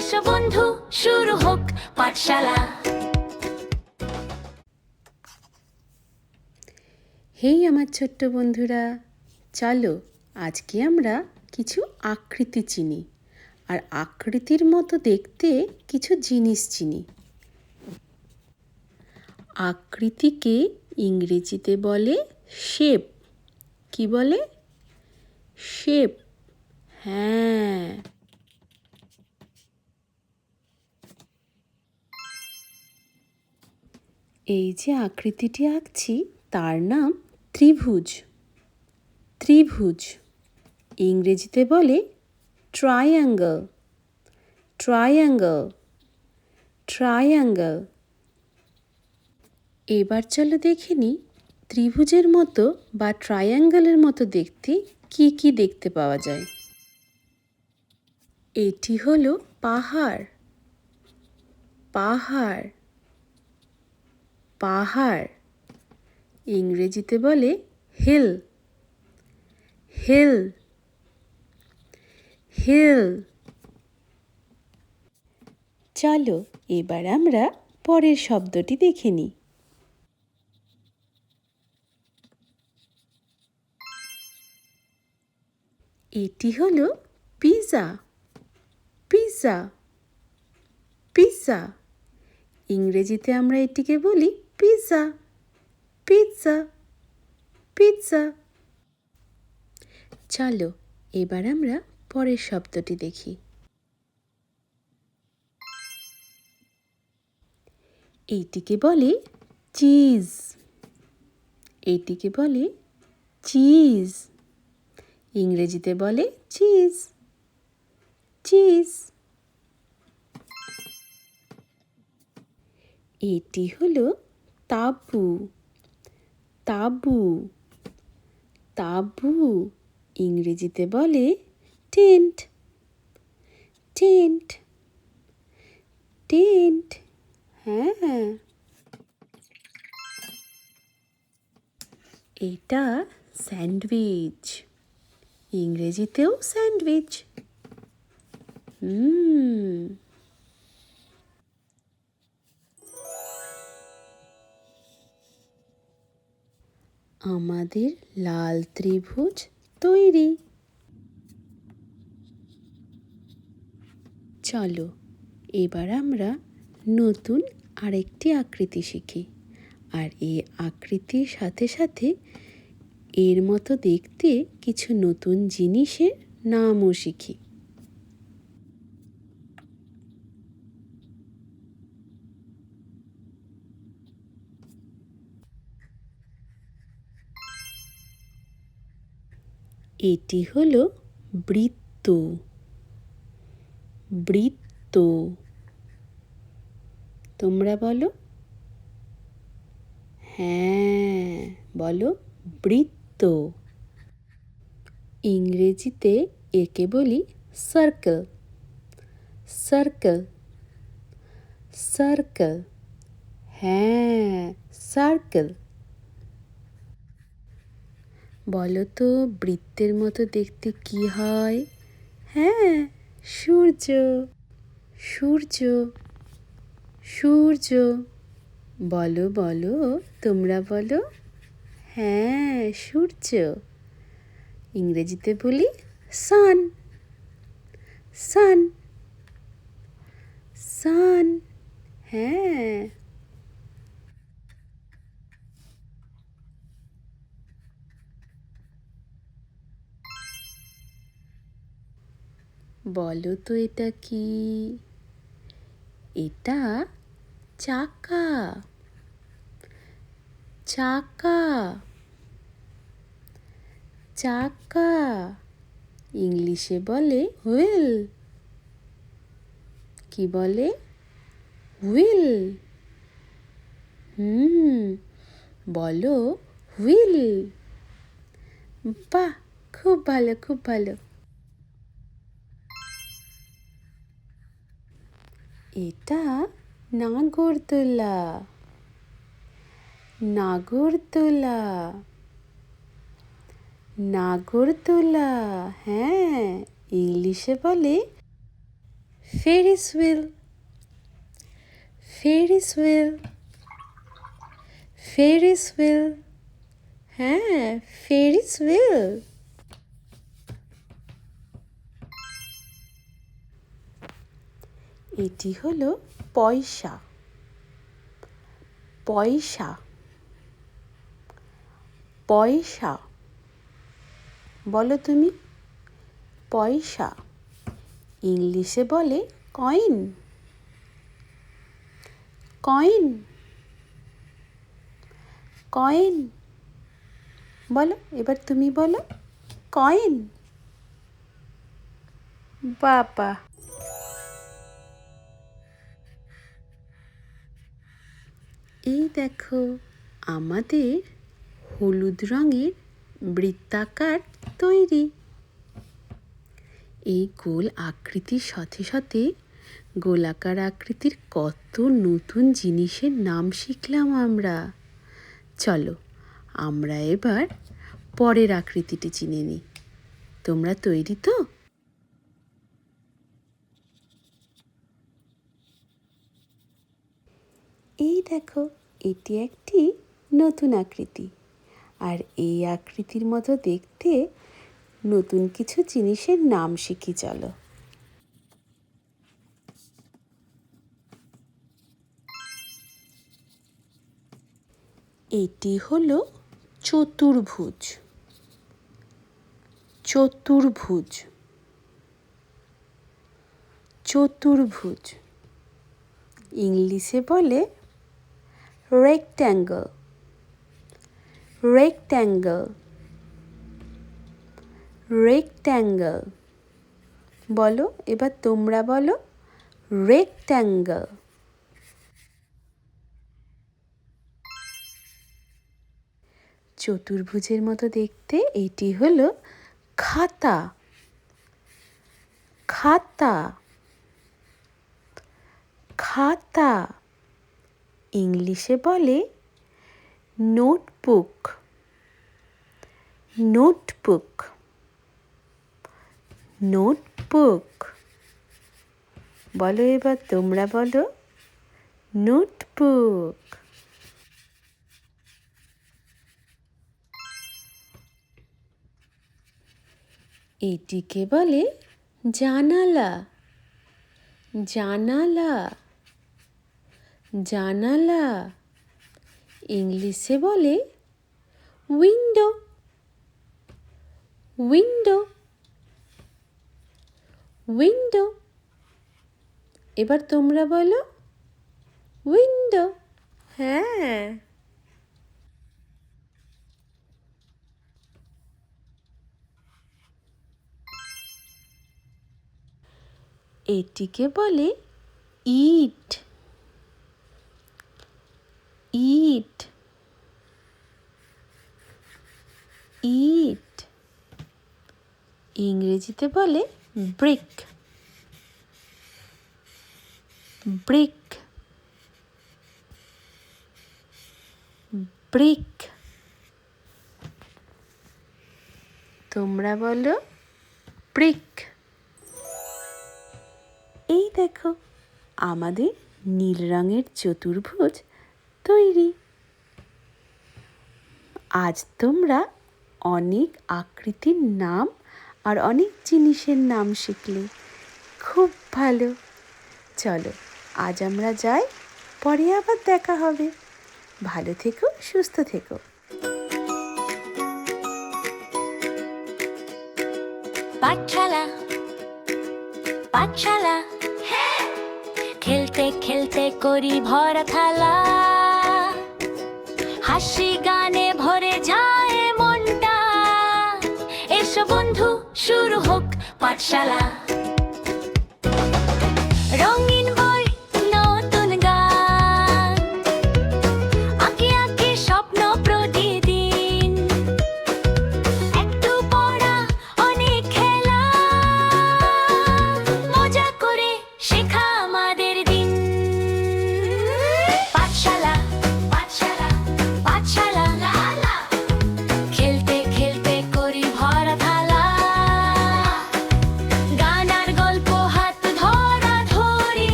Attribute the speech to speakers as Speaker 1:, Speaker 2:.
Speaker 1: এসো বন্ধু, শুরু হোক পাঠশালা।
Speaker 2: হেই আমার ছোট্ট বন্ধুরা, চলো আজকে আমরা কিছু আকৃতি চিনি আর আকৃতির মতো দেখতে কিছু জিনিস চিনি। আকৃতিকে ইংরেজিতে বলে শেপ। কি বলে? শেপ। হ্যাঁ, এই যে আকৃতিটি আঁকছি তার নাম ত্রিভুজ। ত্রিভুজ ইংরেজিতে বলে ট্রায়াঙ্গল। Triangle, triangle. এবার চলো দেখে নিই ত্রিভুজের মতো বা ট্রায়াঙ্গলের মতো দেখতে কি কি দেখতে পাওয়া যায়। এটি হলো পাহাড়। পাহাড়, পাহাড় ইংরেজিতে বলে হিল। Hill, hill. চলো এবার আমরা পরের শব্দটি দেখে নিই। এটি হলো পিৎজা। পিৎজা, পিৎজা ইংরেজিতে আমরা এটিকে বলি পিৎজা। Pizza, pizza. চলো এবার আমরা পরের শব্দটি দেখি। এইটিকে বলে চিজ। এইটিকে বলে চিজ। ইংরেজিতে বলে চিজ। চিজ। এটি হলো তাঁবু। তাঁবু, তাঁবু ইংরেজিতে বলে টেন্ট। Tent, tent. হ্যাঁ, এটা স্যান্ডউইচ। ইংরেজিতেও স্যান্ডউইচ। আমাদের লাল ত্রিভুজ তৈরি। চলো এবার আমরা নতুন আরেকটি আকৃতি শিখি আর এই আকৃতির সাথে সাথে এর মতো দেখতে কিছু নতুন জিনিসের নামও শিখি। এটি হলো বৃত্ত। বৃত্ত, তোমরা বলো। হ্যাঁ, বলো বৃত্ত। ইংরেজিতে একে বলি সার্কেল। Circle, circle. হ্যাঁ, সার্কেল। বলো তো বৃত্তের মতো দেখতে কি হয়? হ্যাঁ, সূর্য। সূর্য, সূর্য। বলো বলো, তোমরা বলো। হ্যাঁ, সূর্য। ইংরেজিতে বলি সান। সান, সান। হ্যাঁ, বলো তো এটা কি? এটা চাকা। চাকা, চাকা ইংলিশে বলে হুইল। কি বলে? হুইল। বলো হুইল। বাহ, খুব ভালো, খুব ভালো। এটা নাগরদোলা। নাগরদোলা, নাগরদোলা। হ্যাঁ, ইংলিশে বলে Ferris wheel, Ferris wheel, Ferris wheel. হ্যাঁ, ফেরিস হুইল। এটি হলো পয়সা, পয়সা, পয়সা। বলো তুমি, পয়সা। ইংলিশে বলে কয়েন, কয়েন, কয়েন। বলো, এবার তুমি বলো, কয়েন। বাবা। এই দেখো, আমাদের হলুদ রঙের বৃত্তাকার তৈরি। এই গোল আকৃতির সাথে সাথে গোলাকার আকৃতির কত নতুন জিনিসের নাম শিখলাম আমরা। চলো আমরা এবার পরের আকৃতিটি চিনে নিই। তোমরা তৈরি তো? এই দেখো, এটি একটি নতুন আকৃতি। আর এই আকৃতির মতো দেখতে নতুন কিছু জিনিসের নাম শিখি চলো। এটি হলো চতুর্ভুজ, চতুর্ভুজ, চতুর্ভুজ। ইংলিশে বলে রেক্ট্যাঙ্গল, রেক্ট্যাঙ্গল, রেক্ট্যাঙ্গল। বলো, এবার তোমরা বলো, রেক্ট্যাঙ্গল। চতুর্ভুজের মতো দেখতে এটি হলো খাতা, খাতা, খাতা। ইংলিশে বলে নোটবুক, নোটবুক, নোটবুক। বলো, এবার তোমরা বলো, নোটবুক। এটিকে বলে জানালা, জানালা, জানালা। ইংলিশে বলে উইন্ডো, উইন্ডো, উইন্ডো। এবার তোমরা বলো, উইন্ডো। হ্যাঁ। এটিকে বলে ইট, ইট, ইট। ইংরেজিতে বলে ব্রিক, ব্রিক, ব্রিক। তোমরা বলো, ব্রিক। এই দেখো, আমাদের নীল রঙের চতুর্ভুজ তৈরি। আজ তোমরা অনেক আকৃতির নাম আর অনেক জিনিসের নাম শিখলে, খুব ভালো। চলো আজ আমরা যাই, পরে আবার দেখা হবে। ভালো থেকো, সুস্থ থেকো।
Speaker 1: পাঠশালা, পাঠশালা, খেলতে খেলতে করি ভরা থালা, হাসি গানে ভরে যায় মনটা। এসো বন্ধু, শুরু হোক পাঠশালা।